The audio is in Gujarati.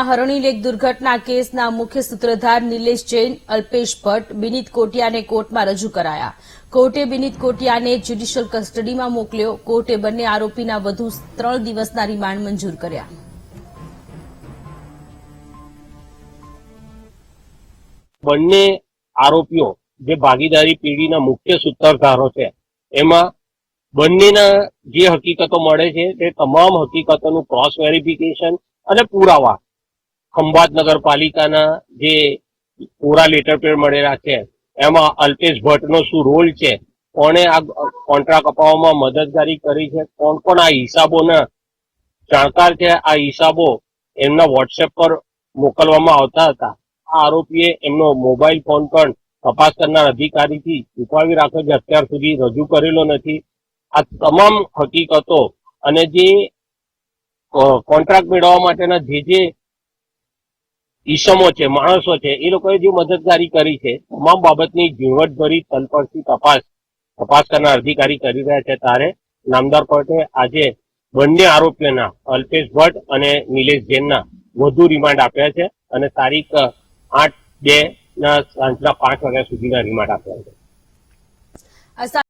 હરણી લેક દુર્ઘટના કેસના મુખ્ય સૂત્રધાર નિલેશ જૈન, અલ્પેશ ભટ્ટ, બિનીત કોટિયાને કોર્ટમાં રજૂ કરાયા. કોર્ટે બિનીત કોટિયાને જ્યુડિશિયલ કસ્ટડીમાં મોકલ્યો. કોર્ટે બંને આરોપીના વધુ 3 દિવસના રિમાન્ડ મંજૂર કર્યા. બંને આરોપીઓ જે ભાગીદારી પેઢીના મુખ્ય સૂત્રધારો છે, એમાં બંનેના જે હકીકતો મળે છે તે તમામ હકીકતોનું ક્રોસ વેરિફિકેશન અને પુરાવા ખંભાત નગરપાલિકાના જે પૂરા લેટર પેડ મળેલા છે એમાં અલ્પેશ ભટ્ટનો શું રોલ છે, કોણે આ કોન્ટ્રાક્ટ અપાવવામાં મદદગારી કરી છે, કોણ કોણ આ હિસાબોના જાણકાર છે, આ હિસાબો એમના વોટ્સએપ પર મોકલવામાં આવતા હતા. આ આરોપીએ એમનો મોબાઈલ ફોન પણ તપાસ કરનાર અધિકારીથી છુપાવી રાખ્યો છે, અત્યાર સુધી રજૂ કરેલો નથી. આ તમામ હકીકતો અને જે કોન્ટ્રાક્ટ મેળવવા માટેના જે ઈસમો છે, માણસો છે, એ લોકોએ જે મદદગારી કરી છે, તમામ બાબતની ઝીણવટભરી તલપરથી તપાસ કરનાર અધિકારી કરી રહ્યા છે. ત્યારે નામદાર કોર્ટે આજે બંને આરોપીઓના અલ્પેશ ભટ્ટ અને નિલેશ જૈનના વધુ રિમાન્ડ આપ્યા છે અને તારીખ 8/2 ના સાંજના 5 વાગ્યા સુધીના રિમાન્ડ આપ્યા છે.